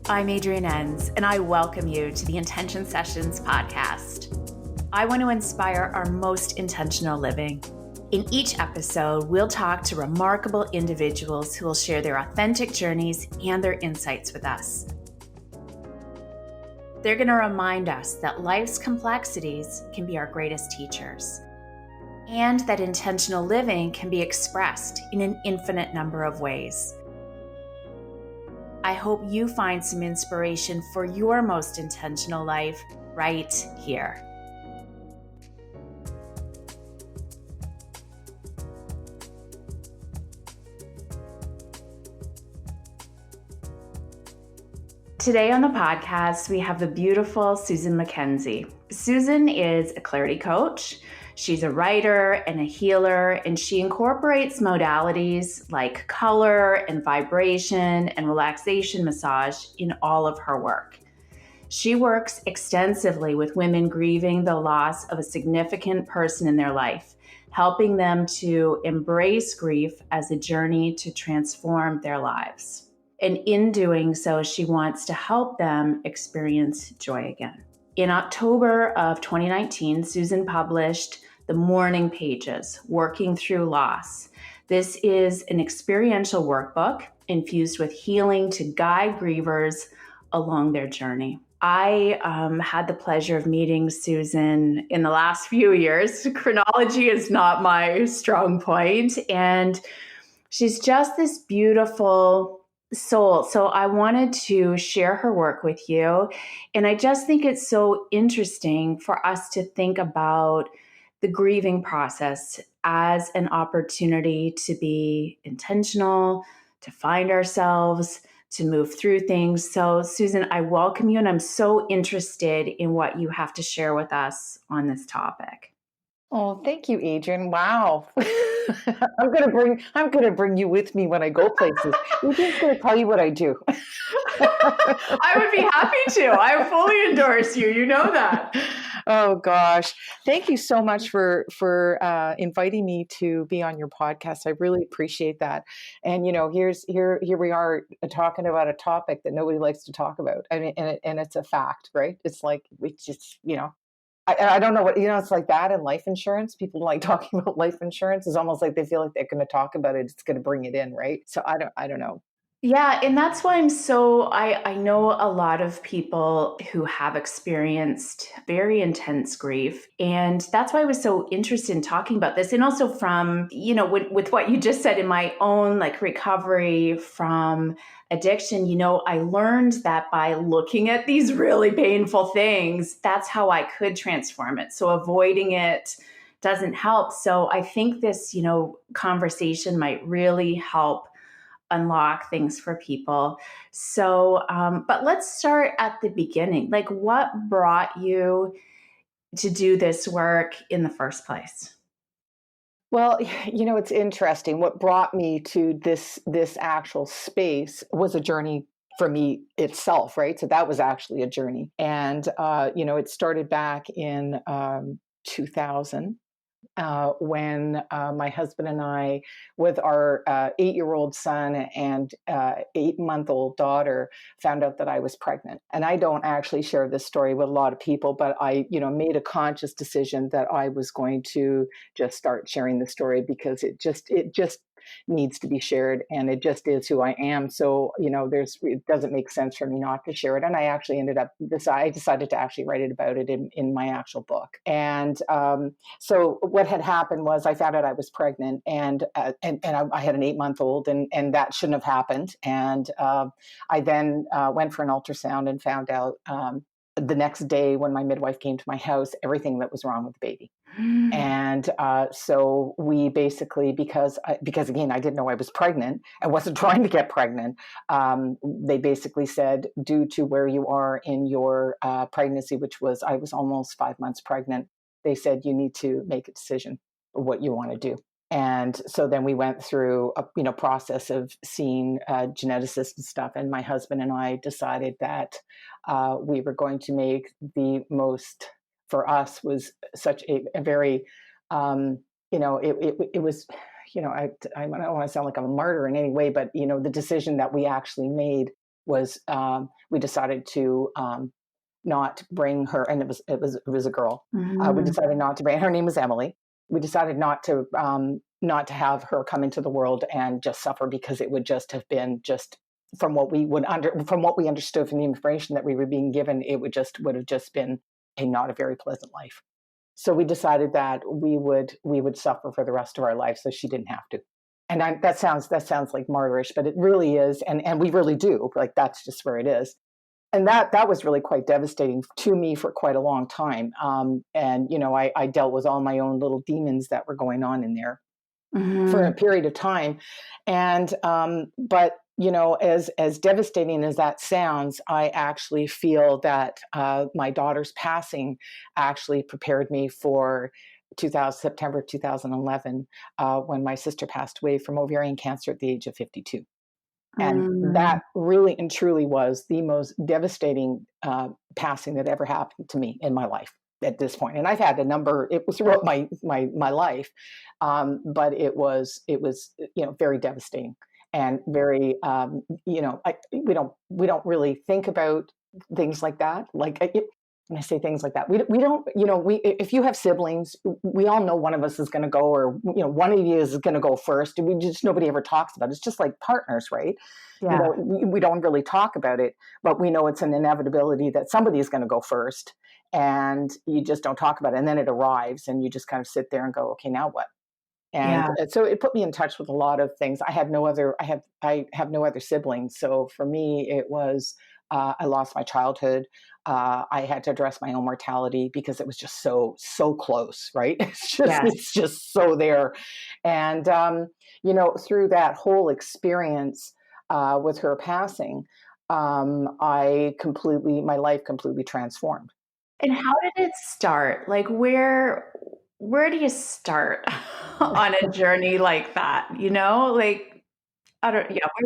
I'm Adrienne Enns, and I welcome you to the Intention Sessions podcast. I want to inspire our most intentional living. In each episode, we'll talk to remarkable individuals who will share their authentic journeys and their insights with us. They're going to remind us that life's complexities can be our greatest teachers, and that intentional living can be expressed in an infinite number of ways. I hope you find some inspiration for your most intentional life right here. Today on the podcast, we have the beautiful Susan McKenzie. Susan is a clarity coach. She's a writer and a healer, and she incorporates modalities like color and vibration and relaxation massage in all of her work. She works extensively with women grieving the loss of a significant person in their life, helping them to embrace grief as a journey to transform their lives. And in doing so, she wants to help them experience joy again. In October of 2019, Susan published the Mourning Pages, Working Through Loss. This is an experiential workbook infused with healing to guide grievers along their journey. I had the pleasure of meeting Susan in the last few years. Chronology is not my strong point, and she's just this beautiful soul. So I wanted to share her work with you. And I just think it's so interesting for us to think about the grieving process as an opportunity to be intentional, to find ourselves, to move through things. So Susan, I welcome you, and I'm so interested in what you have to share with us on this topic. Oh, thank you, Adrienne. Wow. I'm gonna bring you with me when I go places. Adrienne's gonna tell you what I do. I would be happy to. I fully endorse you. You know that. Oh gosh. Thank you so much for inviting me to be on your podcast. I really appreciate that. And here we are talking about a topic that nobody likes to talk about. I mean, and it's a fact, right? It's like we just, I don't know what, it's like that in life insurance. People like talking about life insurance. It's almost like they feel like they're going to talk about it. It's going to bring it in, right? So I don't know. Yeah, and that's why I know a lot of people who have experienced very intense grief. And that's why I was so interested in talking about this. And also from, with what you just said in my own recovery from addiction, I learned that by looking at these really painful things, that's how I could transform it. So avoiding it doesn't help. So I think this, conversation might really help unlock things for people. So, but let's start at the beginning. What brought you to do this work in the first place? Well, it's interesting. What brought me to this actual space was a journey for me itself, right? So that was actually a journey. And, it started back in 2000. When my husband and I, with our 8-year-old son and 8-month-old daughter, found out that I was pregnant. And I don't actually share this story with a lot of people, but I, made a conscious decision that I was going to just start sharing the story because it just needs to be shared, and it just is who I am. So, it doesn't make sense for me not to share it. And I actually I decided to actually write about it in my actual book. And so what had happened was I found out I was pregnant, and I had an 8-month-old, and that shouldn't have happened. And I then went for an ultrasound and found out the next day when my midwife came to my house, everything that was wrong with the baby. And so we basically, because again, I didn't know I was pregnant. I wasn't trying to get pregnant. They basically said, due to where you are in your pregnancy, I was almost 5 months pregnant, they said, you need to make a decision of what you want to do. And so then we went through a process of seeing geneticists and stuff. And my husband and I decided that we were going to make the most, for us, was such a very, it was, I don't want to sound like I'm a martyr in any way, but, the decision that we actually made was we decided to not bring her, and it was a girl. We decided not to bring. Her name was Emily. We decided not to have her come into the world and just suffer, because it would just have been just from what we understood from the information that we were being given, it would have just been not a very pleasant life. So we decided that we would suffer for the rest of our life, so she didn't have to. And that sounds like martyrish, but it really is, and we really do. Like, that's just where it is. And that was really quite devastating to me for quite a long time. And I dealt with all my own little demons that were going on in there for a period of time. And but as devastating as that sounds, I actually feel that my daughter's passing actually prepared me for September 2011, when my sister passed away from ovarian cancer at the age of 52. And that really and truly was the most devastating passing that ever happened to me in my life at this point. And I've had a number, it was throughout my life, but it was very devastating and very, we don't really think about things like that. When I say things like that, we don't, if you have siblings, we all know one of us is going to go, or, one of you is going to go first. Nobody ever talks about it. It's just like partners, right? Yeah. We don't really talk about it, but we know it's an inevitability that somebody is going to go first, and you just don't talk about it. And then it arrives and you just kind of sit there and go, okay, now what? And so it put me in touch with a lot of things. I have no other siblings. So for me, it was, I lost my childhood. I had to address my own mortality because it was just so close, right? It's just so there. And, through that whole experience with her passing, my life completely transformed. And how did it start? Like, where do you start on a journey like that? Where do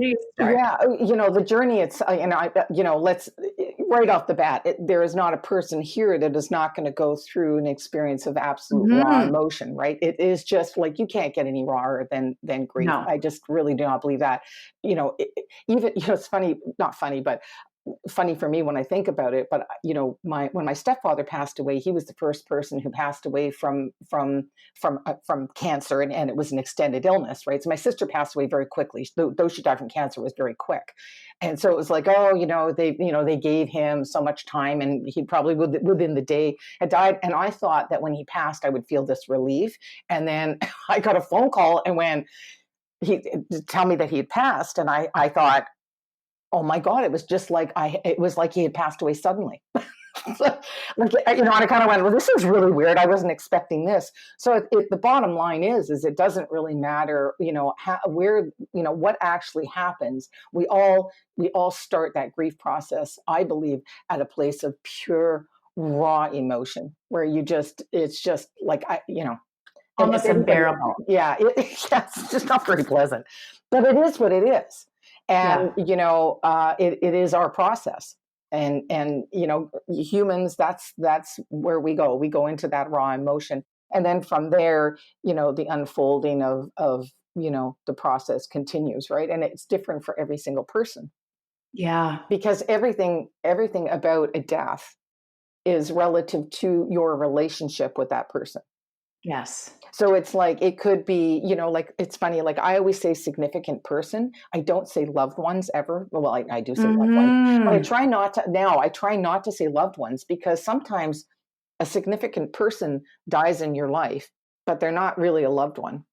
you start? Yeah, the journey, it's, let's, right off the bat, there is not a person here that is not going to go through an experience of absolute raw emotion, right? It is just like, you can't get any rawer than grief. No. I just really do not believe that. Even, it's funny, not funny, but funny for me when I think about it. But when my stepfather passed away, he was the first person who passed away from cancer, and it was an extended illness, right? So my sister passed away very quickly. Though she died from cancer, it was very quick, and so it was like, they gave him so much time, and he probably within the day had died. And I thought that when he passed, I would feel this relief, and then I got a phone call, and when he tell me that he had passed, and I thought, oh my God, it was just like it was like he had passed away suddenly. And I kind of went, well, this is really weird. I wasn't expecting this. So the bottom line is it doesn't really matter, what actually happens. We all start that grief process, I believe, at a place of pure, raw emotion, where it's just like, Almost unbearable. Yeah, it's just not very pleasant, but it is what it is. And, it is our process. And humans, that's where we go. We go into that raw emotion. And then from there, the unfolding of the process continues, right? And it's different for every single person. Yeah. Because everything about a death is relative to your relationship with that person. Yes. So it's like, it could be, it's funny, like I always say significant person. I don't say loved ones ever. Well, I do say loved ones, but I try not to say loved ones, because sometimes a significant person dies in your life, but they're not really a loved one.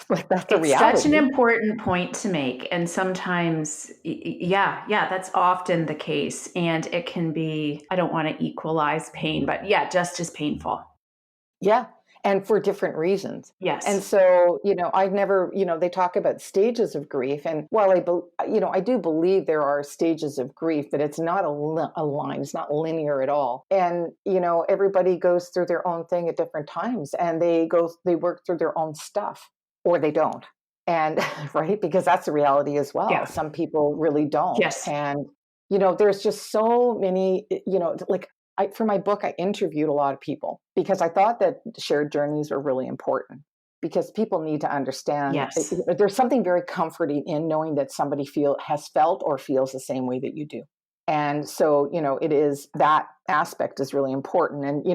Like, that's the reality. Such an important point to make. And sometimes, that's often the case. And it can be, I don't want to equalize pain, but just as painful. Yeah. And for different reasons. Yes. And so, I've never, they talk about stages of grief. And while I do believe there are stages of grief, but it's not a line, it's not linear at all. And, everybody goes through their own thing at different times, and they work through their own stuff, or they don't. And right, because that's the reality as well. Yeah. Some people really don't. Yes. And, there's just so many, for my book, I interviewed a lot of people because I thought that shared journeys were really important. because people need to understand Yes. there's something very comforting in knowing that somebody has felt or feels the same way that you do. And so, it is, that aspect is really important. And,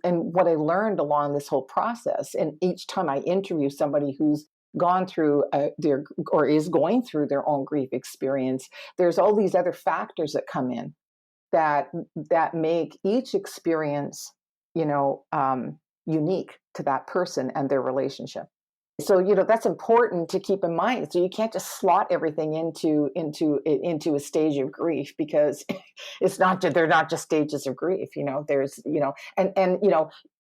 and what I learned along this whole process, and each time I interview somebody who's gone through their, or is going through their own grief experience, there's all these other factors that come in that make each experience, unique to that person and their relationship. So, that's important to keep in mind. So you can't just slot everything into a stage of grief, because they're not just stages of grief. There's, and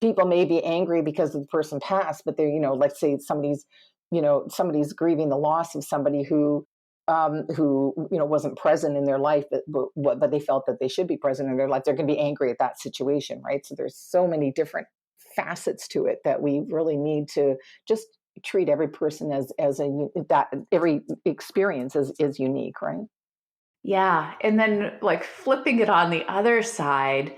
people may be angry because of the person passed, but they're, let's say somebody's grieving the loss of somebody who wasn't present in their life, but they felt that they should be present in their life. They're going to be angry at that situation, right? So there's so many different facets to it that we really need to just treat every person every experience is unique, right? Yeah. And then, like, flipping it on the other side,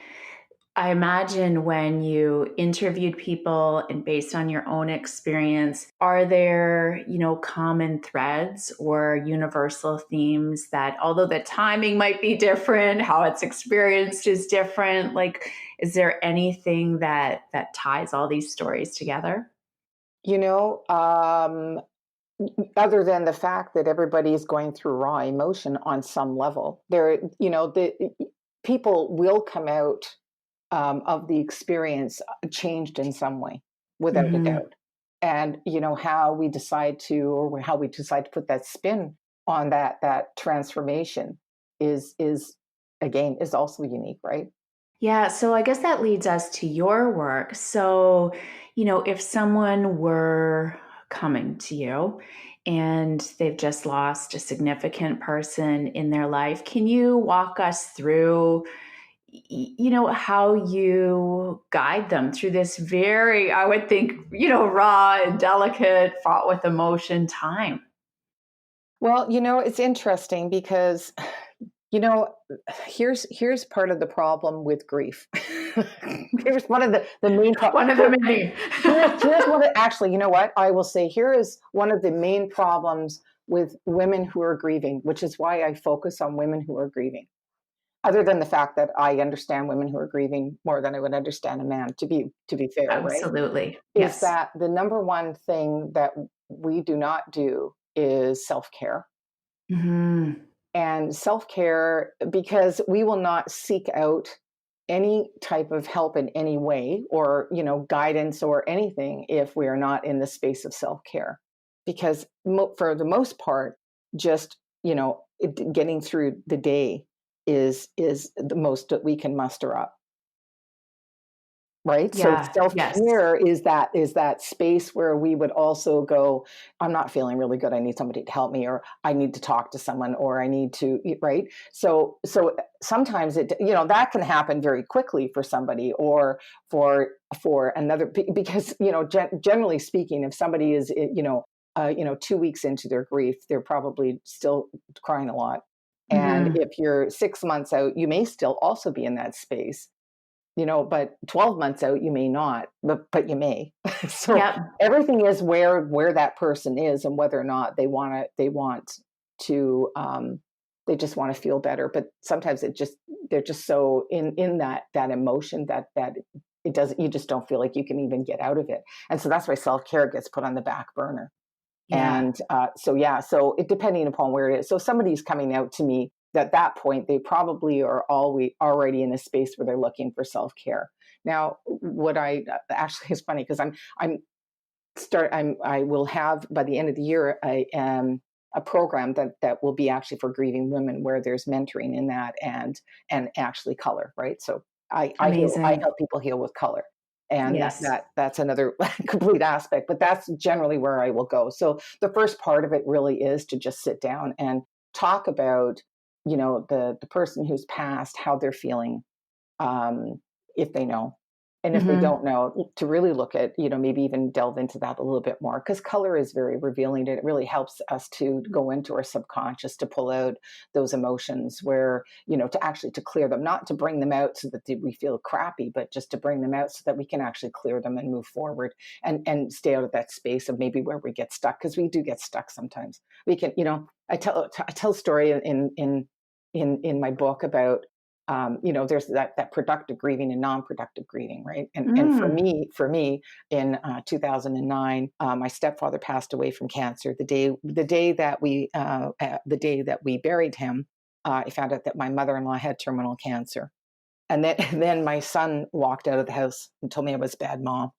I imagine when you interviewed people and based on your own experience, are there, common threads or universal themes that, although the timing might be different, how it's experienced is different, like, is there anything that ties all these stories together? Other than the fact that everybody is going through raw emotion on some level, the people will come out of the experience changed in some way, without a Mm-hmm. doubt. And how we decide to put that spin on that transformation is again is also unique, right? Yeah, so I guess that leads us to your work. So, if someone were coming to you and they've just lost a significant person in their life, can you walk us through, how you guide them through this very, I would think, raw and delicate, fraught with emotion time? Well, it's interesting because You know, here's part of the problem with grief. Here's one of the main One of the many. here's what actually, you know what? I will say here is one of the main problems with women who are grieving, which is why I focus on women who are grieving. Other than the fact that I understand women who are grieving more than I would understand a man, to be fair, right? Absolutely. Is Yes. that the number one thing that we do not do is self-care. Hmm. And self-care, because we will not seek out any type of help in any way, or guidance or anything, if we are not in the space of self-care, because for the most part, just getting through the day is the most that we can muster up. Right. So Yeah. Yes. self-care is that space where we would also go, I'm not feeling really good. I need somebody to help me, or I need to talk to someone, or I need to, right. So sometimes that can happen very quickly for somebody, or for another, because, generally speaking, if somebody is, 2 weeks into their grief, they're probably still crying a lot. And Hmm. if you're 6 months out, you may still also be in that space, but 12 months out, you may not, but you may. So Yep. everything is where that person is, and whether or not they they just want to feel better. But sometimes they're just so in that emotion that it doesn't, you just don't feel like you can even get out of it. And so that's why self-care gets put on the back burner. Yeah. And so it, depending upon where it is. So if somebody's coming out to me, at that point, they probably are already in a space where they're looking for self-care. Now, what I actually is funny, because I will have, by the end of the year, a program that will be actually for grieving women, where there's mentoring in that, and actually color, right? So I Amazing. help people heal with color. And Yes. that's another complete aspect, but that's generally where I will go. So the first part of it really is to just sit down and talk about, the person who's passed, how they're feeling, if they know. And if they don't know, to really look at, maybe even delve into that a little bit more, because color is very revealing. It really helps us to go into our subconscious, to pull out those emotions where, to clear them, not to bring them out so that we feel crappy, but just to bring them out so that we can actually clear them and move forward and stay out of that space of maybe where we get stuck, because we do get stuck sometimes. We can, I tell a story in my book about, there's that productive grieving and non-productive grieving, right? And for me, in 2009, my stepfather passed away from cancer. The day that we buried him, I found out that my mother-in-law had terminal cancer, and then my son walked out of the house and told me I was a bad mom.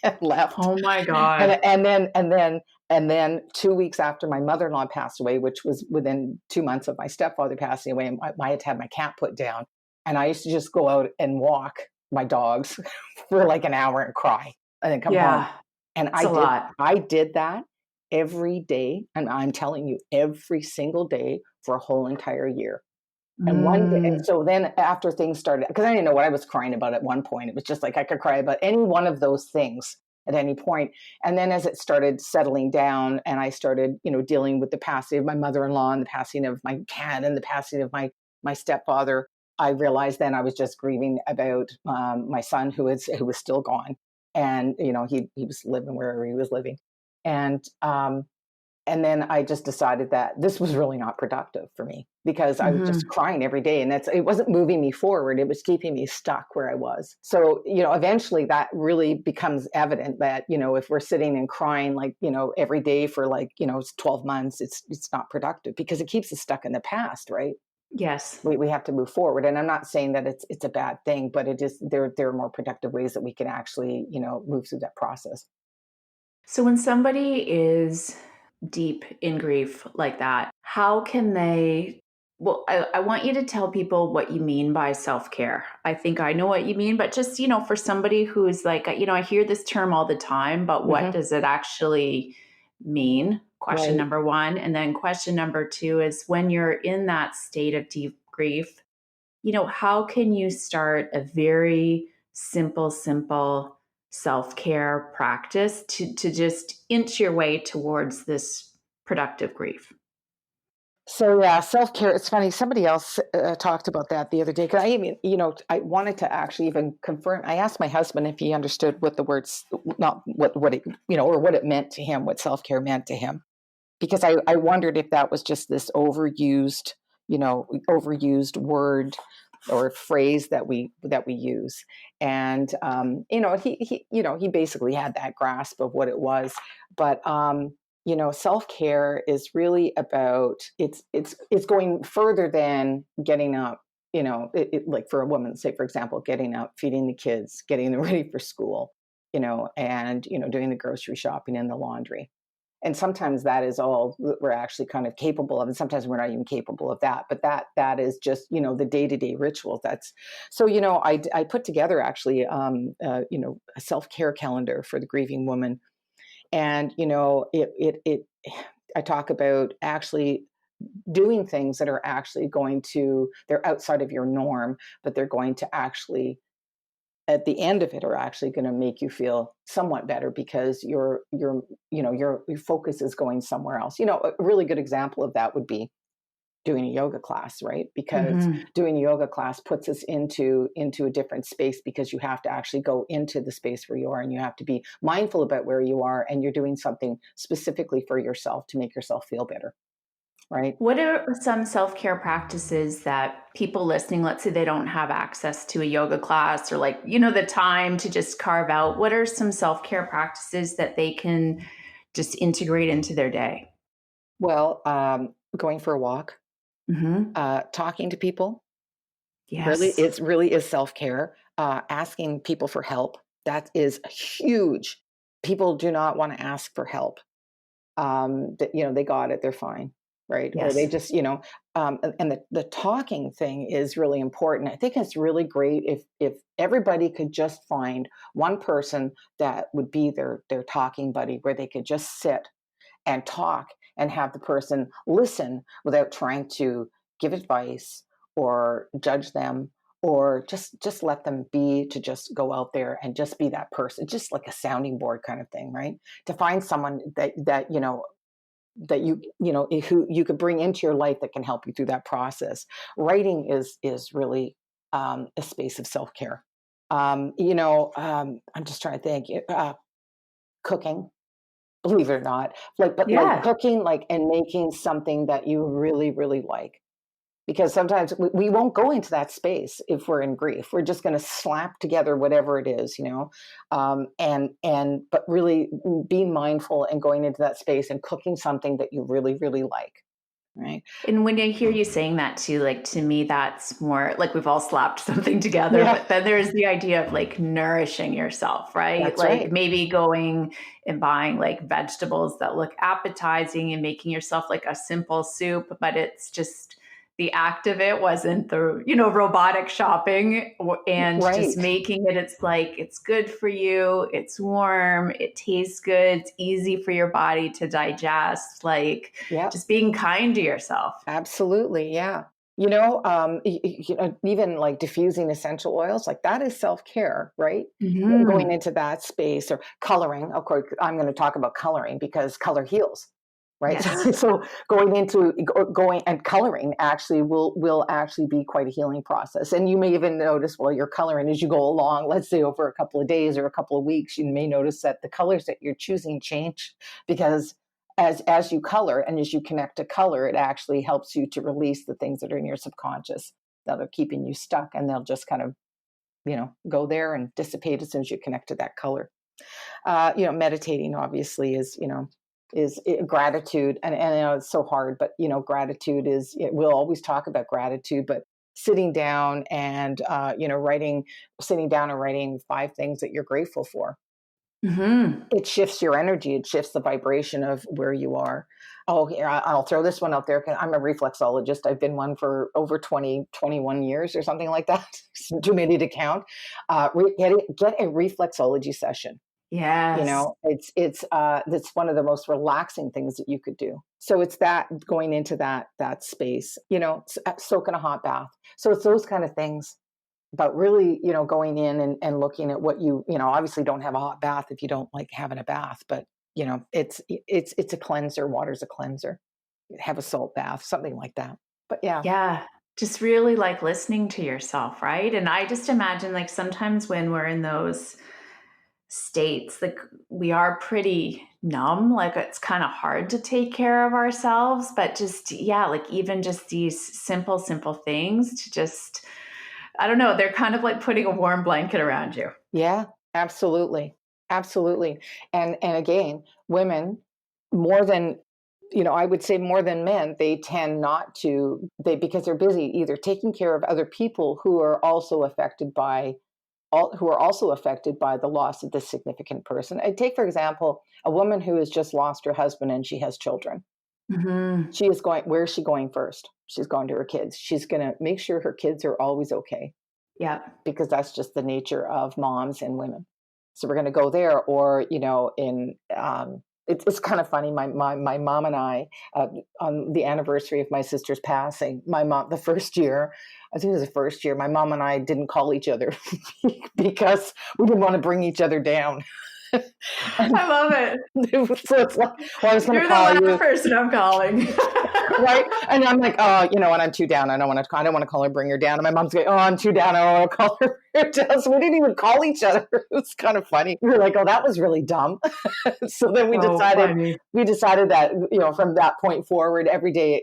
And left. Oh my God. And then 2 weeks after my mother-in-law passed away, which was within 2 months of my stepfather passing away, I had to have my cat put down. And I used to just go out and walk my dogs for like an hour and cry and then come home. And I did that every day. And I'm telling you, every single day for a whole entire year. And one day, and so then after things started, because I didn't know what I was crying about at one point. It was just like I could cry about any one of those things at any point. And then as it started settling down, and I started, dealing with the passing of my mother-in-law and the passing of my cat and the passing of my stepfather, I realized then I was just grieving about my son who was still gone, and he was living wherever he was living, and then I just decided that this was really not productive for me, because I was just crying every day, and it wasn't moving me forward. It was keeping me stuck where I was. So, eventually that really becomes evident that, if we're sitting and crying like, every day for like, 12 months, it's not productive, because it keeps us stuck in the past, right? Yes. We have to move forward. And I'm not saying that it's a bad thing, but it is, there are more productive ways that we can actually, move through that process. So when somebody is deep in grief like that, how can they? Well, I want you to tell people what you mean by self-care. I think I know what you mean, but just, for somebody who's like, I hear this term all the time, but what does it actually mean? Question Right. number one. And then question number two is, when you're in that state of deep grief, how can you start a very simple self-care practice to just inch your way towards this productive grief? So yeah, self-care. It's funny. Somebody else talked about that the other day. Because I wanted to actually even confirm. I asked my husband if he understood what the words, not what it, or what it meant to him, what self-care meant to him, because I wondered if that was just this overused word or phrase that we use. And he basically had that grasp of what it was, but self-care is really about, it's going further than getting up, like for a woman, say, for example, getting up, feeding the kids, getting them ready for school, and, doing the grocery shopping and the laundry. And sometimes that is all that we're actually kind of capable of. And sometimes we're not even capable of that, but that is just, the day-to-day rituals. That's so, I put together actually, a self-care calendar for the grieving woman. And, I talk about actually doing things that are actually they're outside of your norm, but they're going to actually, at the end of it, are actually going to make you feel somewhat better, because your focus is going somewhere else. A really good example of that would be doing a yoga class, right? Because doing a yoga class puts us into a different space, because you have to actually go into the space where you are, and you have to be mindful about where you are, and you're doing something specifically for yourself to make yourself feel better, right? What are some self-care practices that people listening, let's say they don't have access to a yoga class, or like, the time to just carve out, what are some self-care practices that they can just integrate into their day? Well, going for a walk, talking to people, Yes. it really is self-care. Asking people for help, that is huge. People do not want to ask for help. They got it, they're fine, right? Or Yes. they just, and the talking thing is really important. I think it's really great if everybody could just find one person that would be their talking buddy, where they could just sit and talk and have the person listen without trying to give advice or judge them or just let them be, to just go out there and just be that person, just like a sounding board kind of thing, right? To find someone that who you could bring into your life that can help you through that process. Writing is really a space of self-care. I'm just trying to think. Cooking, believe it or not, like Yeah. cooking, like, and making something that you really, really like. Because sometimes we won't go into that space if we're in grief. We're just going to slap together whatever it is, but really being mindful and going into that space and cooking something that you really, really like, right? And when I hear you saying that too, like to me, that's more like we've all slapped something together, Yeah, but then there's the idea of like nourishing yourself, right? that's Like right. maybe going and buying like vegetables that look appetizing and making yourself like a simple soup, but it's just the act of it wasn't the, robotic shopping and just Right. making it. It's like, it's good for you. It's warm. It tastes good. It's easy for your body to digest. Like, Yep. just being kind to yourself. Absolutely. Yeah. Even like diffusing essential oils, like that is self-care, right? Going Mhm. into that space, or coloring. Of course, I'm going to talk about coloring because color heals, right? Yes. So going and coloring actually will actually be quite a healing process. And you may even notice while you're coloring as you go along, let's say over a couple of days or a couple of weeks, you may notice that the colors that you're choosing change, because as you color and as you connect to color, it actually helps you to release the things that are in your subconscious that are keeping you stuck, and they'll just kind of go there and dissipate as soon as you connect to that color. Meditating obviously is gratitude, and it's so hard, but gratitude we'll always talk about gratitude, but sitting down and sitting down and writing 5 things that you're grateful for. Mhm. It shifts your energy. It shifts the vibration of where you are. Oh, yeah, I'll throw this one out there. I'm a reflexologist. I've been one for over 21 years or something like that. Too many to count. Get a reflexology session. Yes. It's one of the most relaxing things that you could do. So it's that, going into that space, soak in a hot bath. So it's those kind of things, but really, going in and looking at what obviously don't have a hot bath if you don't like having a bath, but it's a cleanser. Water's a cleanser. Have a salt bath, something like that. But yeah. Yeah. Just really like listening to yourself, right? And I just imagine like sometimes when we're in those states, like we are pretty numb, like it's kind of hard to take care of ourselves, but just, yeah, like even just these simple things to just, I don't know, they're kind of like putting a warm blanket around you. Yeah, absolutely. Absolutely. And again, women, more than, I would say more than men, they tend not to, because they're busy either taking care of other people who are also affected by the loss of this significant person. I take, for example, a woman who has just lost her husband and she has children. Mhm. Where is she going first? She's going to her kids. She's going to make sure her kids are always okay, Yeah. because that's just the nature of moms and women. So we're going to go there, or it's kind of funny. My mom and I, on the anniversary of my sister's passing, my mom, the first year, I think it was the first year, my mom and I didn't call each other because we didn't want to bring each other down. And I love it. so it's like, well, I was going to You're the call last you. person I'm calling. Right. And I'm like, oh, and I'm too down. I don't want to call her, bring her down. And my mom's like, oh, I'm too down. I don't want to call her, bring her down. So we didn't even call each other. It was kind of funny. We were like, oh, that was really dumb. So then So funny. we decided that, from that point forward, every day,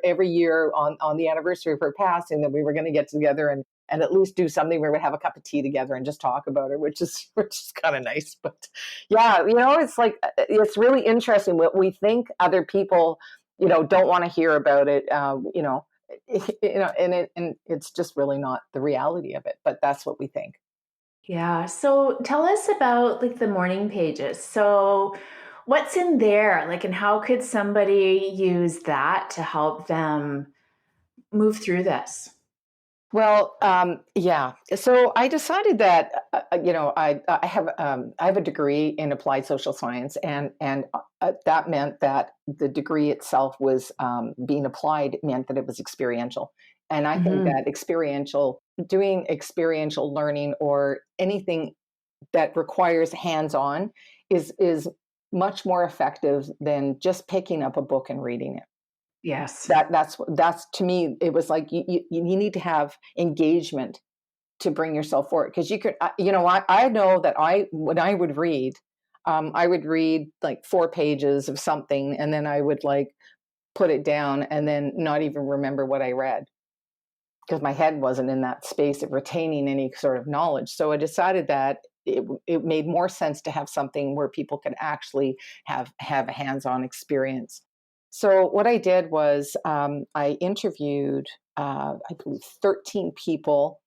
every year on the anniversary of her passing, that we were going to get together and at least do something where we would have a cup of tea together and just talk about it, which is kind of nice. But yeah, it's like, it's really interesting what we think other people, don't want to hear about it, and it's just really not the reality of it, but that's what we think. Yeah. So tell us about like the morning pages. So what's in there? Like, and how could somebody use that to help them move through this? Well, yeah. So I decided that I have a degree in applied social science, and that meant that the degree itself was being applied, meant that it was experiential, and I think Mhm. that experiential doing experiential learning or anything that requires hands-on is much more effective than just picking up a book and reading it. Yes. That's to me, it was like you need to have engagement to bring yourself forward, because you could, I know that when I would read like 4 pages of something, and then I would like put it down and then not even remember what I read, because my head wasn't in that space of retaining any sort of knowledge. So I decided that it made more sense to have something where people could actually have a hands-on experience. So what I did was I interviewed, I believe, 13 people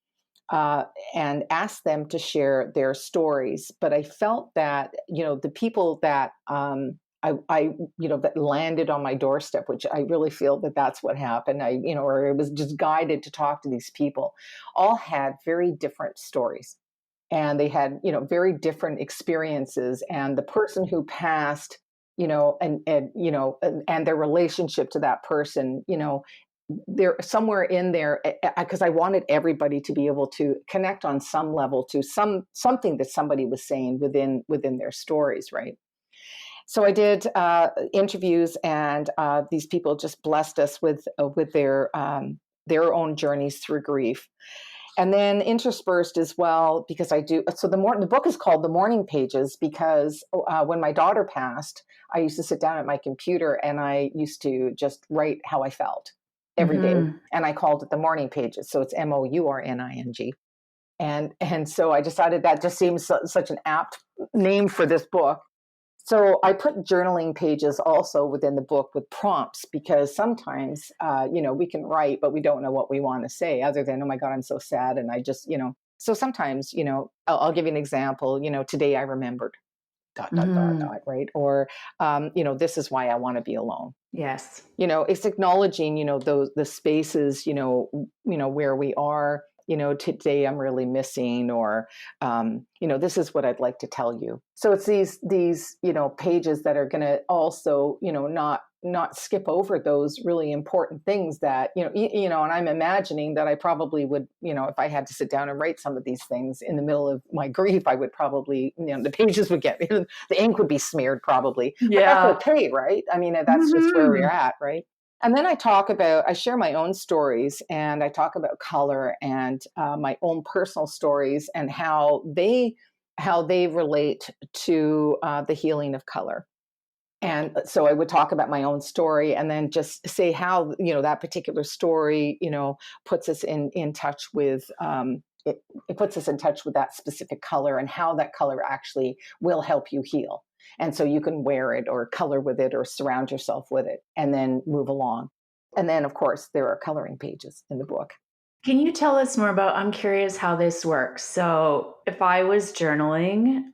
and asked them to share their stories. But I felt that, the people that that landed on my doorstep, which I really feel that that's what happened. Or I was just guided to talk to these people, all had very different stories. And they had, very different experiences. And the person who passed, and their relationship to that person, they're somewhere in there, because I wanted everybody to be able to connect on some level to something that somebody was saying within their stories, right? So I did interviews, and these people just blessed us with their own journeys through grief. And then interspersed as well, because I do. So the book is called The Mourning Pages, because when my daughter passed, I used to sit down at my computer and I used to just write how I felt every day, and I called it The Mourning Pages. So it's MOURNING, and so I decided that just seems such an apt name for this book. So I put journaling pages also within the book with prompts, because sometimes, we can write, but we don't know what we want to say other than, oh my God, I'm so sad. And I just, so sometimes, I'll give you an example, today I remembered ... right? Or, this is why I want to be alone. Yes. It's acknowledging, the spaces, where we are, today I'm really missing, or, this is what I'd like to tell you. So it's these, pages that are going to also, not skip over those really important things that, and I'm imagining that I probably would, if I had to sit down and write some of these things in the middle of my grief, I would probably, the pages would get, the ink would be smeared probably. Yeah. But that's okay, right? I mean, that's just where we're at, right? And then I share my own stories, and I talk about color and my own personal stories and how they relate to the healing of color. And so I would talk about my own story, and then just say how, that particular story, puts us in touch with, it puts us in touch with that specific color, and how that color actually will help you heal. And so you can wear it or color with it or surround yourself with it and then move along. And then, of course, there are coloring pages in the book. Can you tell us more about, I'm curious how this works. So if I was journaling,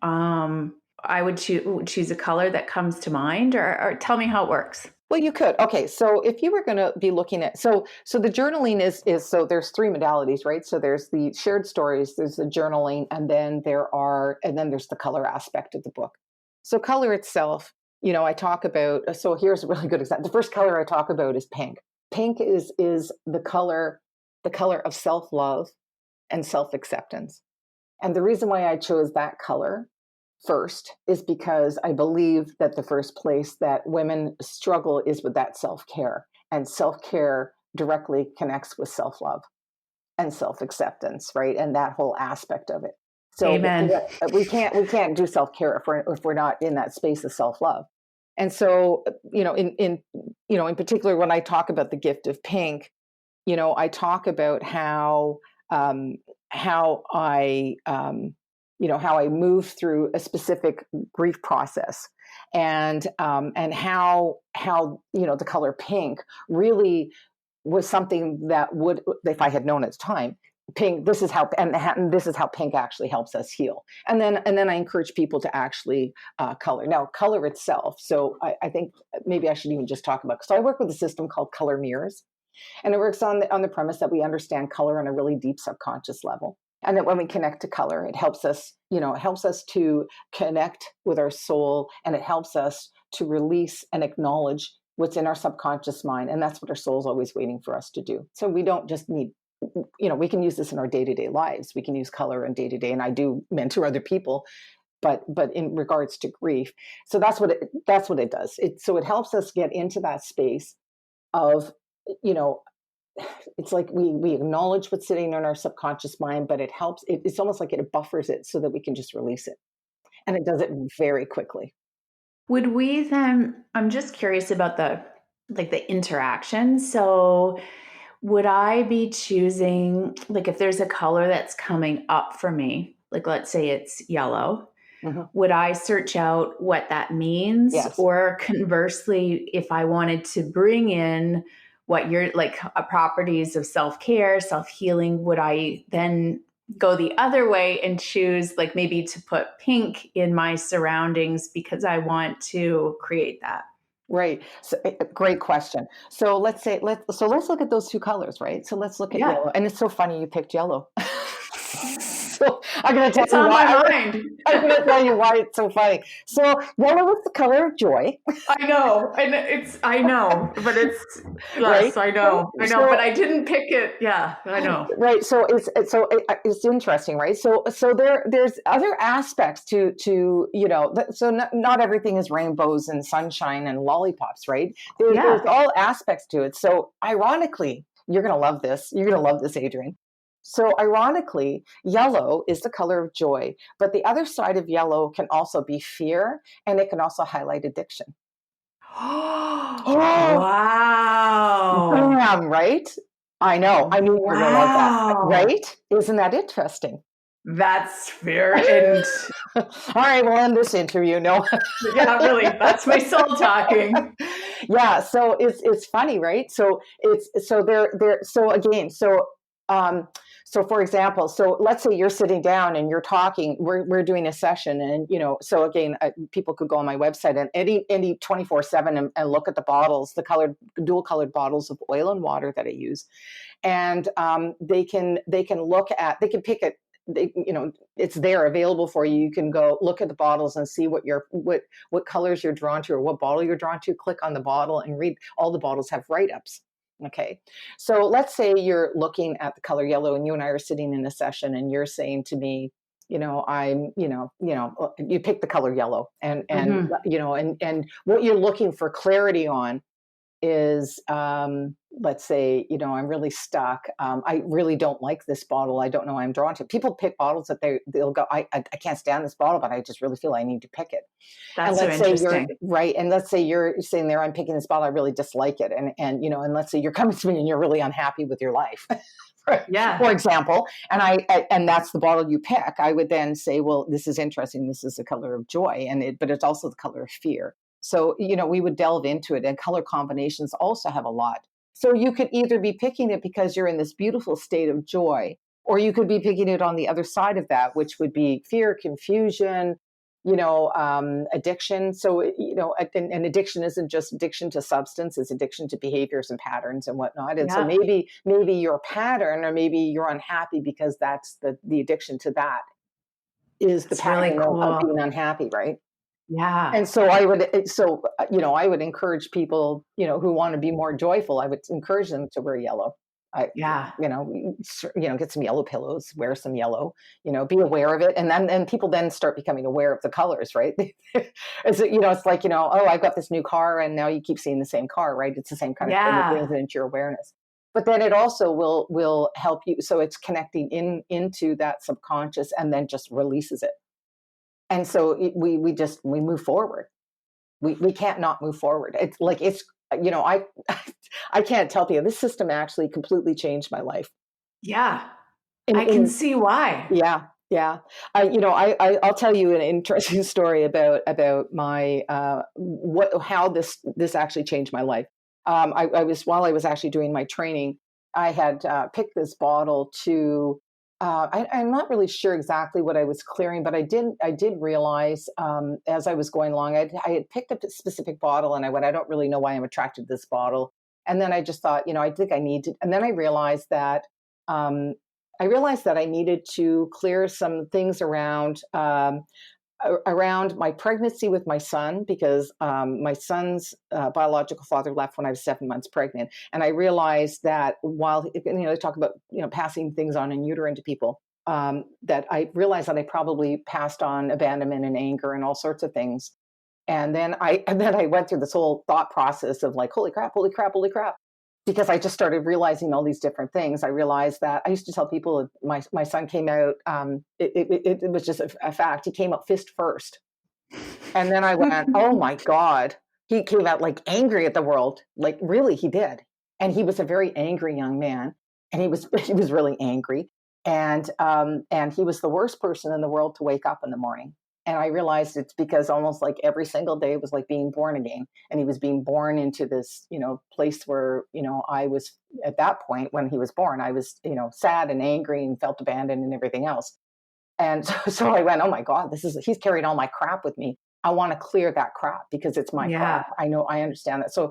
I would choose a color that comes to mind, or tell me how it works. Well, you could. Okay. So if you were going to be looking at, so the journaling is, so there's 3 modalities, right? So there's the shared stories, there's the journaling, and then there's the color aspect of the book. So color itself, I talk about, so here's a really good example. The first color I talk about is pink. Pink is the color of self-love and self-acceptance. And the reason why I chose that color first is because I believe that the first place that women struggle is with that self-care, and self-care directly connects with self-love and self-acceptance, right? And that whole aspect of it. So Amen. we can't do self-care if we're not in that space of self-love. And so, in particular, when I talk about the gift of pink, I talk about how I move through a specific grief process, and how the color pink really was something that would, if I had known at the time, pink, this is how pink actually helps us heal. And then I encourage people to actually color. Now, color itself. So I think maybe I should even just talk about. So I work with a system called color mirrors, and it works on the premise that we understand color on a really deep subconscious level. And that when we connect to color, it helps us, to connect with our soul, and it helps us to release and acknowledge what's in our subconscious mind. And that's what our soul is always waiting for us to do. So we don't just need we can use this in our day-to-day lives. We can use color in day-to-day, and I do mentor other people, but in regards to grief. So that's what it does. So it helps us get into that space of, it's like we acknowledge what's sitting in our subconscious mind, but it's almost like it buffers it so that we can just release it. And it does it very quickly. Would we then, I'm just curious about the interaction. So would I be choosing, like, if there's a color that's coming up for me, like let's say it's yellow, would I search out what that means? Yes. Or conversely, if I wanted to bring in what you're like properties of self-care, self-healing, would I then go the other way and choose like maybe to put pink in my surroundings because I want to create that? Right. So, great question. So let's look at those two colors, right? So let's look at yellow. And it's so funny you picked yellow. So I'm going to tell you why. I'm going to tell you why it's so funny. So yellow is the color of joy. I know, but it's yes, right? I know, but I didn't pick it. Yeah, I know. Right. So it's interesting, right? So there's other aspects to so not everything is rainbows and sunshine and lollipops, right? There's all aspects to it. So ironically, you're going to love this. You're going to love this, Adrienne. So ironically, yellow is the color of joy, but the other side of yellow can also be fear, and it can also highlight addiction. Oh, wow. Damn, right? I know. I knew you were going to love that, right? Isn't that interesting? That's very All right, we'll end this interview. No. Yeah, really. That's my soul talking. Yeah, so it's funny, right? So for example, so let's say you're sitting down and you're talking, we're doing a session, and so again, people could go on my website and any 24/7 and look at the bottles, the dual colored bottles of oil and water that I use, and they can pick it. It's there available for you. You can go look at the bottles and see what colors you're drawn to or what bottle you're drawn to. Click on the bottle and read. All the bottles have write-ups. Okay. So let's say you're looking at the color yellow and you and I are sitting in a session and you're saying to me, you pick the color yellow and what you're looking for clarity on is, let's say, I'm really stuck. I really don't like this bottle. I don't know why I'm drawn to it. People pick bottles that they'll go, I can't stand this bottle, but I just really feel I need to pick it. That's so interesting. Right. And let's say you're sitting there, I'm picking this bottle, I really dislike it. And let's say you're coming to me and you're really unhappy with your life. Yeah. For example, and that's the bottle you pick. I would then say, well, this is interesting. This is the color of joy, but it's also the color of fear. So, we would delve into it, and color combinations also have a lot. So you could either be picking it because you're in this beautiful state of joy, or you could be picking it on the other side of that, which would be fear, confusion, addiction. So, and addiction isn't just addiction to substance, it's addiction to behaviors and patterns and whatnot. And so maybe your pattern, or maybe you're unhappy because that's the addiction to that is the pattern really cool. of being unhappy, right? Yeah. And so I would encourage people, who want to be more joyful, I would encourage them to wear yellow. Get some yellow pillows, wear some yellow, be aware of it. And then people then start becoming aware of the colors, right? It's like, oh, I've got this new car and now you keep seeing the same car, right? It's the same kind of thing that brings it into your awareness. But then it also will help you. So it's connecting into that subconscious and then just releases it. And so we move forward. We can't not move forward. It's like, I can't tell you, this system actually completely changed my life. Yeah. I can see why. Yeah. Yeah. I'll tell you an interesting story about my, how this actually changed my life. While I was actually doing my training, I had picked this bottle to, I'm not really sure exactly what I was clearing, but I did realize as I was going along, I had picked up a specific bottle and I don't really know why I'm attracted to this bottle. And then I just thought, I think I need to, and then I realized that I needed to clear some things around around my pregnancy with my son, because my son's biological father left when I was 7 months pregnant. And I realized that while, they talk about, passing things on in utero to people, that I realized that I probably passed on abandonment and anger and all sorts of things. And then I went through this whole thought process of like, holy crap, holy crap, holy crap. Because I just started realizing all these different things. I realized that I used to tell people my son came out, it was just a fact. He came out fist first. And then I went, oh my God, he came out like angry at the world. Like really, he did. And he was a very angry young man. And he was really angry. And he was the worst person in the world to wake up in the morning. And I realized it's because almost like every single day was like being born again. And he was being born into this, place where, I was at that point when he was born, I was, sad and angry and felt abandoned and everything else. And so I went, oh my God, he's carried all my crap with me. I want to clear that crap because it's my crap. I know, I understand that. So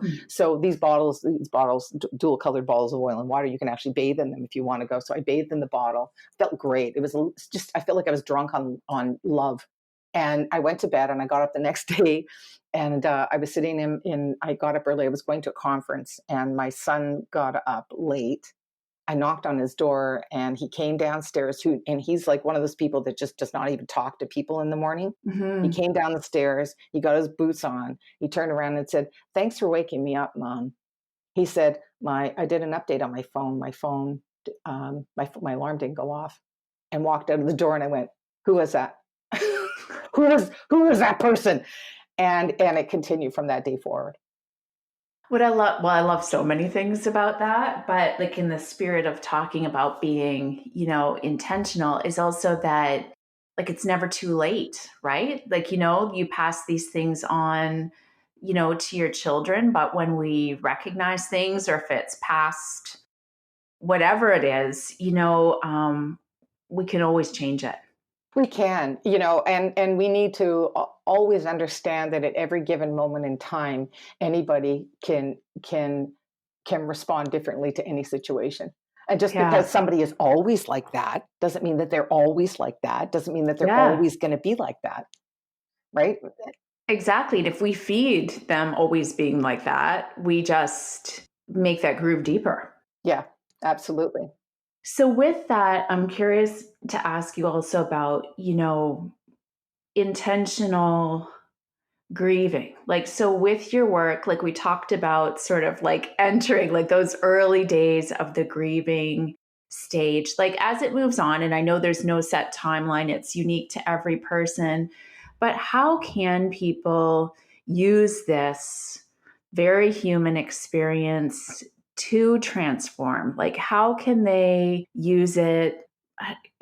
these bottles, dual colored bottles of oil and water, you can actually bathe in them if you want to go. So I bathed in the bottle, felt great. It was just, I felt like I was drunk on love. And I went to bed and I got up the next day and I was sitting I got up early. I was going to a conference and my son got up late. I knocked on his door and he came downstairs and he's like one of those people that just does not even talk to people in the morning. Mm-hmm. He came down the stairs, he got his boots on, he turned around and said, thanks for waking me up, Mom. He said, I did an update on my phone. My alarm didn't go off, and walked out of the door and I went, who is that? Who was that person? And it continued from that day forward. I love so many things about that, but like in the spirit of talking about being, intentional is also that like, it's never too late, right? Like, you pass these things on, to your children, but when we recognize things or if it's past whatever it is, we can always change it. We can, and we need to always understand that at every given moment in time, anybody can respond differently to any situation. And just because somebody is always like that doesn't mean that they're always like that. Doesn't mean that they're always going to be like that, right? Exactly. And if we feed them always being like that, we just make that groove deeper. Yeah, absolutely. So with that, I'm curious to ask you also about, intentional grieving. Like, so with your work, like we talked about sort of like entering like those early days of the grieving stage, like as it moves on, and I know there's no set timeline, it's unique to every person, but how can people use this very human experience to transform? Like, how can they use it?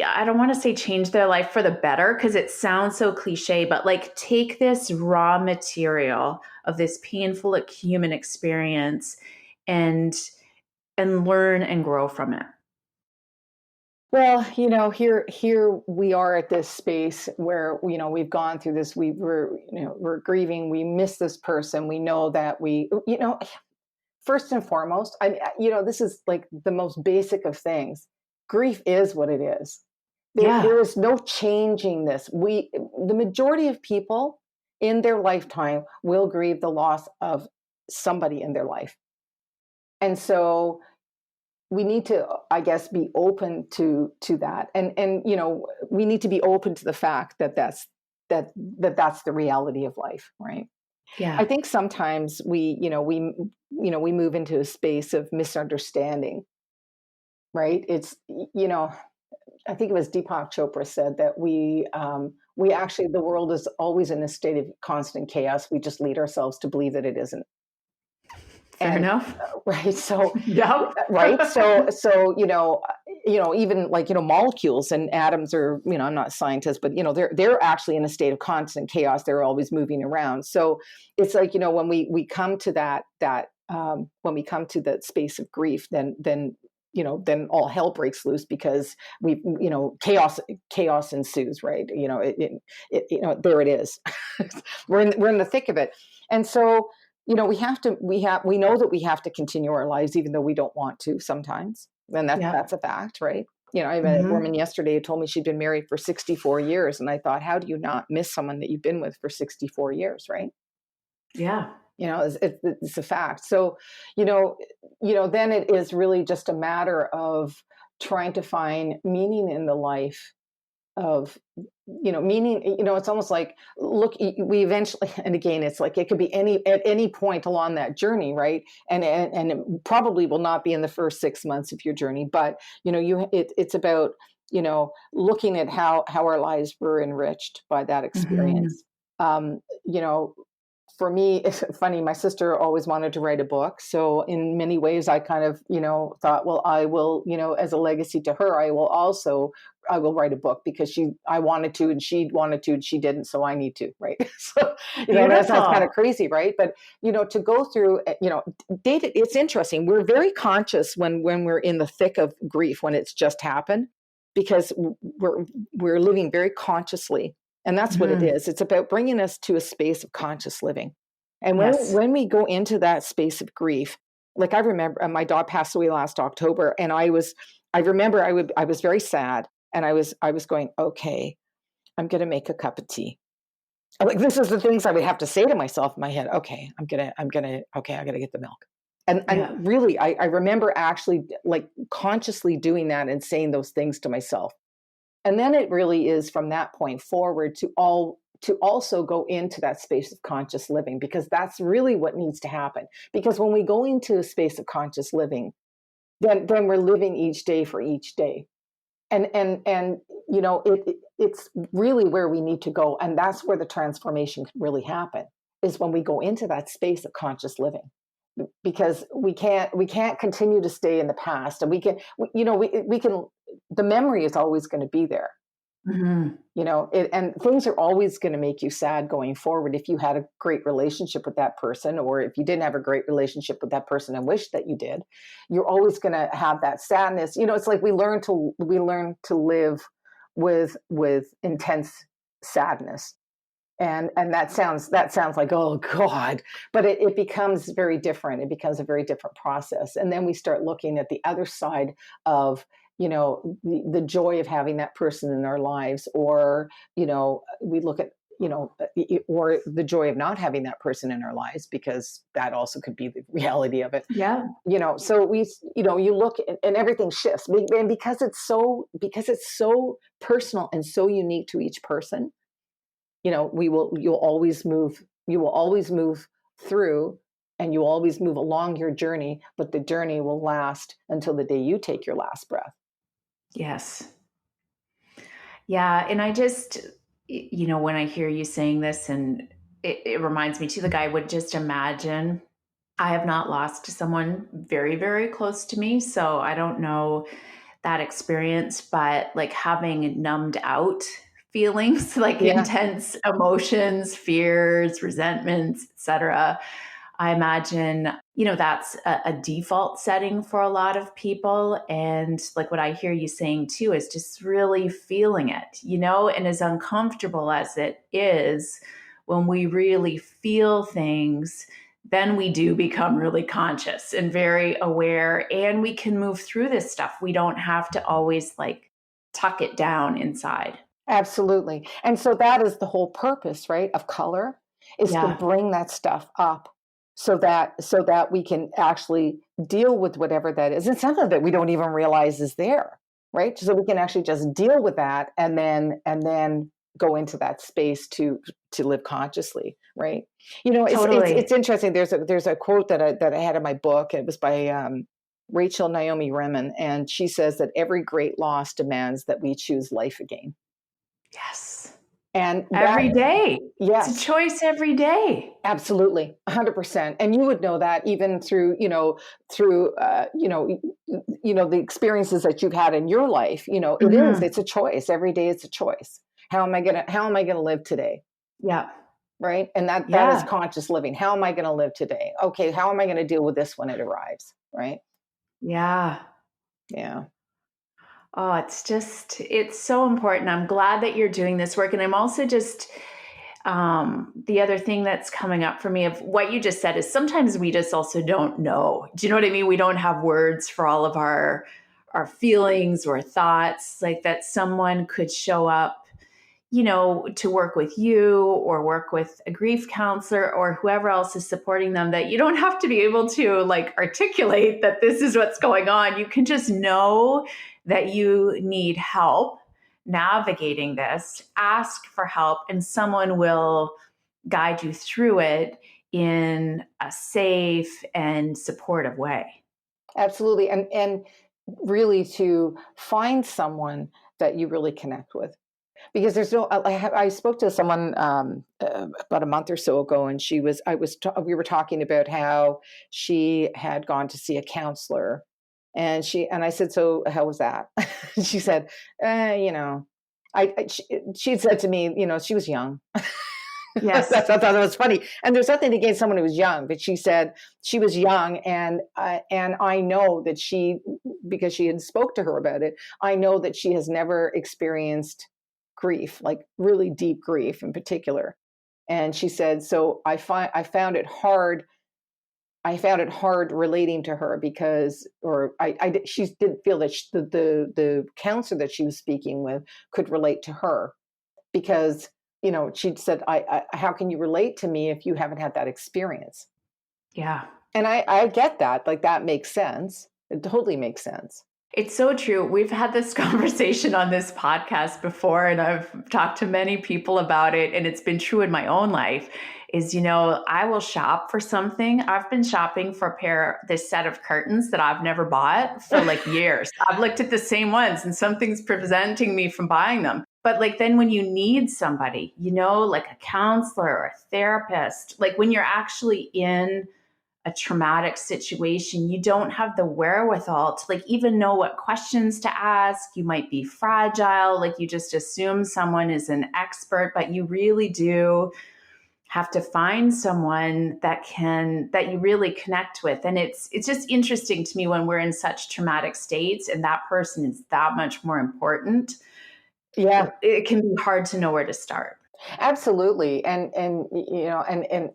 I don't want to say change their life for the better because it sounds so cliche, but like take this raw material of this painful human experience and learn and grow from it. Well, here we are at this space where, we've gone through this, we're grieving, we miss this person. We know that first and foremost, this is like the most basic of things. Grief is what it is. There is no changing this. The majority of people in their lifetime will grieve the loss of somebody in their life. And so we need to, I guess, be open to that. And we need to be open to the fact that that's the reality of life, right? Yeah. I think sometimes we move into a space of misunderstanding, right? It's, I think it was Deepak Chopra said that we actually, the world is always in a state of constant chaos. We just lead ourselves to believe that it isn't. Fair enough. Right. So, yeah. Right. So, even like, molecules and atoms are, I'm not a scientist, but, they're actually in a state of constant chaos. They're always moving around. So it's like, when we come to that, when we come to that space of grief, then all hell breaks loose because chaos ensues, right? There it is. we're in the thick of it. And so, we know that we have to continue our lives, even though we don't want to sometimes. And that's a fact, right? I met a woman yesterday who told me she'd been married for 64 years. And I thought, how do you not miss someone that you've been with for 64 years, right? Yeah. It's a fact. So, then it is really just a matter of trying to find meaning in the life of, meaning, it's almost like, look, we eventually, and again, it's like, it could be at any point along that journey, right? And it probably will not be in the first 6 months of your journey, but, it's about, looking at how our lives were enriched by that experience. For me, it's funny, my sister always wanted to write a book. So in many ways, I kind of, thought, well, I will, as a legacy to her, I will write a book because I wanted to and she wanted to and she didn't. So I need to, right? So, that sounds kind of crazy, right? But, to go through, data, it's interesting. We're very conscious when we're in the thick of grief, when it's just happened, because we're living very consciously. And that's what it is. It's about bringing us to a space of conscious living. And when we go into that space of grief, like I remember my dog passed away last October, and I was very sad, and I was going, okay, I'm going to make a cup of tea. Like, this is the things I would have to say to myself in my head. Okay, I got to get the milk. And really, I remember actually like consciously doing that and saying those things to myself. And then it really is from that point forward to also go into that space of conscious living, because that's really what needs to happen. Because when we go into a space of conscious living, then we're living each day for each day. And it's really where we need to go. And that's where the transformation can really happen, is when we go into that space of conscious living. Because we can't continue to stay in the past, and we can the memory is always going to be there, and things are always going to make you sad going forward. If you had a great relationship with that person, or if you didn't have a great relationship with that person and wish that you did, you're always going to have that sadness. It's like we learn to live with intense sadness. And that sounds like, oh God, but it becomes very different. It becomes a very different process. And then we start looking at the other side of, the joy of having that person in our lives, or, we look at, or the joy of not having that person in our lives, because that also could be the reality of it. Yeah. So we, you look and everything shifts, and because it's so personal and so unique to each person. You will always move through, and you'll always move along your journey, but the journey will last until the day you take your last breath. Yes. Yeah. And I just, when I hear you saying this, and it reminds me too, like, I would just imagine, I have not lost someone very, very close to me, so I don't know that experience, but like having numbed out feelings, like intense emotions, fears, resentments, etc. I imagine, that's a default setting for a lot of people. And like what I hear you saying too is just really feeling it, and as uncomfortable as it is, when we really feel things, then we do become really conscious and very aware, and we can move through this stuff. We don't have to always like tuck it down inside. Absolutely. And so that is the whole purpose, right, of color, is to bring that stuff up so that we can actually deal with whatever that is. And some of it we don't even realize is there, right? So we can actually just deal with that and then go into that space to live consciously, right? Totally. It's interesting. There's a quote that I had in my book. It was by Rachel Naomi Remen, and she says that every great loss demands that we choose life again. Yes. And every day. Yes. It's a choice every day. Absolutely. 100%. And you would know that even through the experiences that you've had in your life, it's a choice. Every day it's a choice. How am I going to live today? Yeah. Right. And that is conscious living. How am I going to live today? Okay. How am I going to deal with this when it arrives? Right. Yeah. Yeah. Oh, it's so important. I'm glad that you're doing this work. And I'm also just, the other thing that's coming up for me of what you just said is sometimes we just also don't know. Do you know what I mean? We don't have words for all of our our feelings or thoughts, like that someone could show up, to work with you or work with a grief counselor or whoever else is supporting them, that you don't have to be able to like articulate that this is what's going on. You can just know that you need help navigating this, ask for help, and someone will guide you through it in a safe and supportive way. Absolutely. And really to find someone that you really connect with. Because there's no, I spoke to someone about a month or so ago, and we were talking about how she had gone to see a counselor, and I said, so how was that? She said, she said to me, she was young. Yes. I thought that was funny. And there's nothing against someone who was young, but she said she was young, and I know that because she had spoke to her about it, I know that she has never experienced grief, like really deep grief in particular. And she said, so I found it hard. I found it hard relating to her because, she didn't feel that the counselor that she was speaking with could relate to her because, she said, how can you relate to me if you haven't had that experience? Yeah. And I get that. Like, that makes sense. It totally makes sense. It's so true. We've had this conversation on this podcast before, and I've talked to many people about it, and it's been true in my own life, is, I will shop for something. I've been shopping for this set of curtains that I've never bought for like years. I've looked at the same ones and something's preventing me from buying them. But like then when you need somebody, like a counselor or a therapist, like when you're actually in a traumatic situation, you don't have the wherewithal to like even know what questions to ask. You might be fragile, like you just assume someone is an expert, but you really do have to find someone that you really connect with. And it's just interesting to me when we're in such traumatic states and that person is that much more important. Yeah. It can be hard to know where to start. Absolutely. And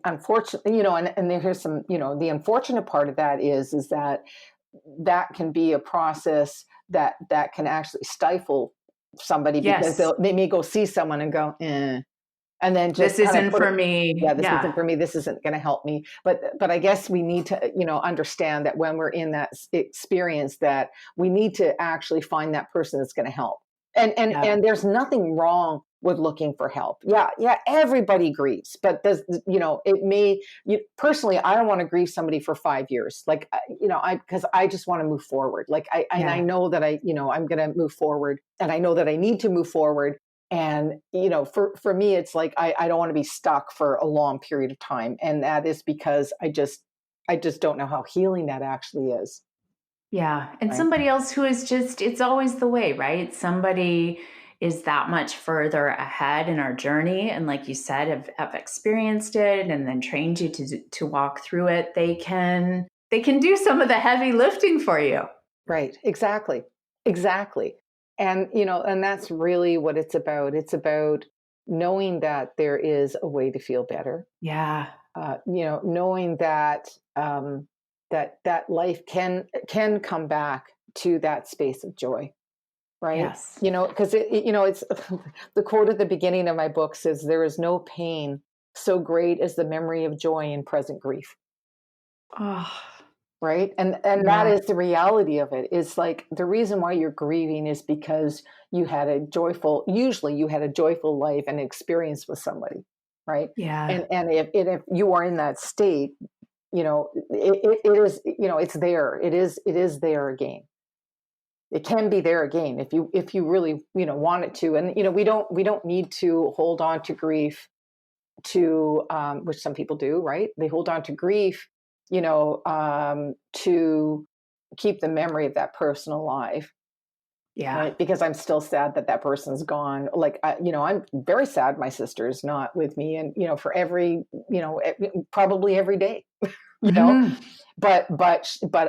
unfortunately, and there's some, the unfortunate part of that is that can be a process that can actually stifle somebody because they may go see someone and go, and then just this isn't for me. Yeah, this isn't for me. This isn't going to help me. But I guess we need to, understand that when we're in that experience, that we need to actually find that person that's going to help. And there's nothing wrong with looking for help. Yeah, everybody grieves, but personally, I don't want to grieve somebody for 5 years. Like, because I just want to move forward. Like and I know that I'm going to move forward, and I know that I need to move forward. And, for me, it's like, I don't want to be stuck for a long period of time. And that is because I just don't know how healing that actually is. Yeah. And somebody else who is it's always the way, right? Somebody is that much further ahead in our journey. And like you said, have experienced it and then trained you to walk through it. They can do some of the heavy lifting for you. Right. Exactly. And, and that's really what it's about. It's about knowing that there is a way to feel better. Yeah. Knowing that, that life can come back to that space of joy. Right. Yes. Because it's the quote at the beginning of my book says, there is no pain so great as the memory of joy in present grief. Oh. Right. And that is the reality of it. It's like the reason why you're grieving is because usually you had a joyful life and experience with somebody. Right. Yeah. And if you are in that state, it is, it's there. It is there again. It can be there again if you really, want it to. And, we don't need to hold on to grief to, which some people do, right? They hold on to grief, to keep the memory of that person alive. Yeah. Right? Because I'm still sad that person's gone. Like, I'm very sad my sister is not with me, and, for every, probably every day, but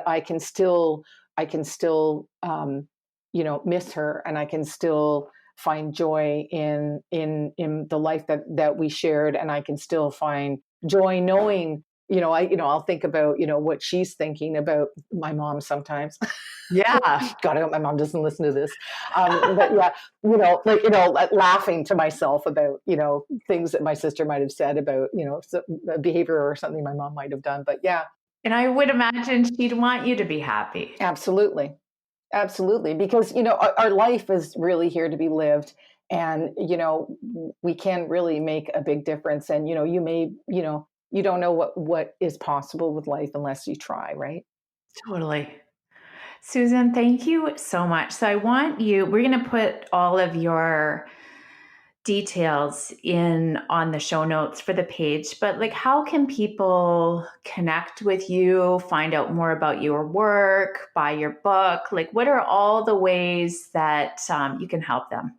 I can still, miss her, and I can still find joy in the life that we shared. And I can still find joy knowing I'll think about, what she's thinking about my mom sometimes. Yeah. God, I hope my mom doesn't listen to this. But yeah, laughing to myself about, things that my sister might have said about, behavior or something my mom might have done. But yeah. And I would imagine she'd want you to be happy. Absolutely. Absolutely. Because, our life is really here to be lived. And, we can really make a big difference. And, you may, you don't know what is possible with life unless you try, right? Totally. Susan, thank you so much. So we're going to put all of your details on the show notes for the page, but how can people connect with you, find out more about your work, buy your book? What are all the ways that you can help them?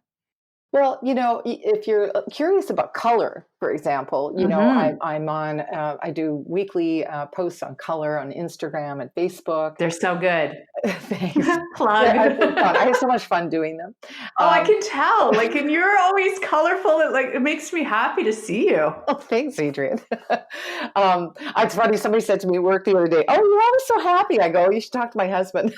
Well, if you're curious about color, for example, I'm on, I do weekly posts on color on Instagram and Facebook. They're so good. Thanks. Plug. I have so much fun doing them. I can tell. And you're always colorful. It makes me happy to see you. Oh, thanks, Adrian. It's funny. Somebody said to me at work the other day, "Oh, you're always so happy." I go, "You should talk to my husband."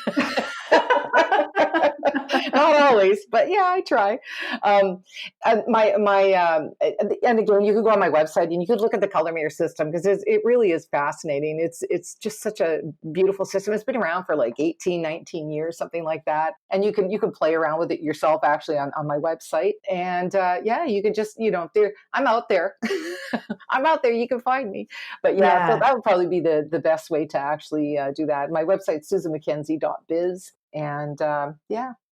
Not always, but yeah, I try. And again, you could go on my website and you could look at the color meter system because it really is fascinating. It's just such a beautiful system. It's been around for 18, 19 years, something like that. And you can play around with it yourself actually on my website. And you can just, I'm out there. I'm out there. You can find me. But yeah. So that would probably be the best way to actually do that. My website, susanmckenzie.biz. And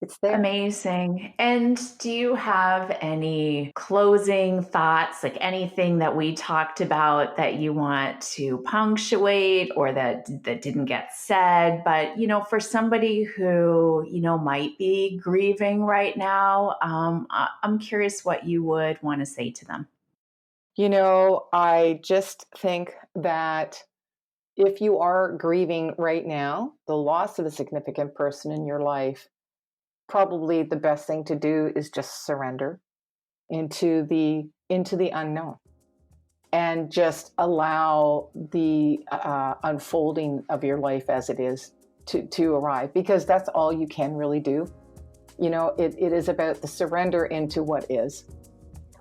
it's there. Amazing. And do you have any closing thoughts, anything that we talked about that you want to punctuate or that didn't get said? But, for somebody who, might be grieving right now, I'm curious what you would want to say to them. I just think that if you are grieving right now, the loss of a significant person in your life, probably the best thing to do is just surrender into the unknown and just allow the unfolding of your life as it is to arrive, because that's all you can really do. It is about the surrender into what is,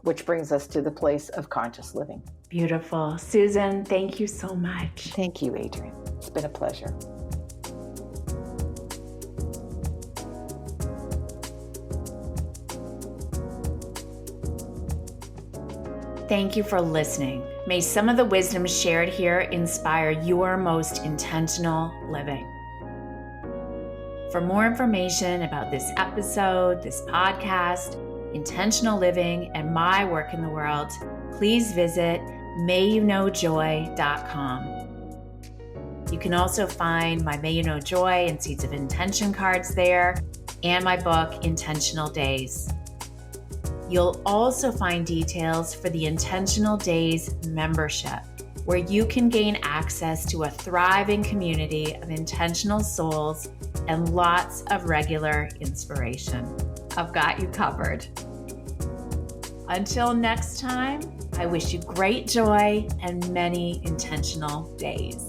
which brings us to the place of conscious living. Beautiful. Susan, thank you so much. Thank you, Adrian. It's been a pleasure. Thank you for listening. May some of the wisdom shared here inspire your most intentional living. For more information about this episode, this podcast, intentional living, and my work in the world, please visit mayyouknowjoy.com. You can also find my May You Know Joy and Seeds of Intention cards there, and my book, Intentional Days. You'll also find details for the Intentional Days membership, where you can gain access to a thriving community of intentional souls and lots of regular inspiration. I've got you covered. Until next time, I wish you great joy and many intentional days.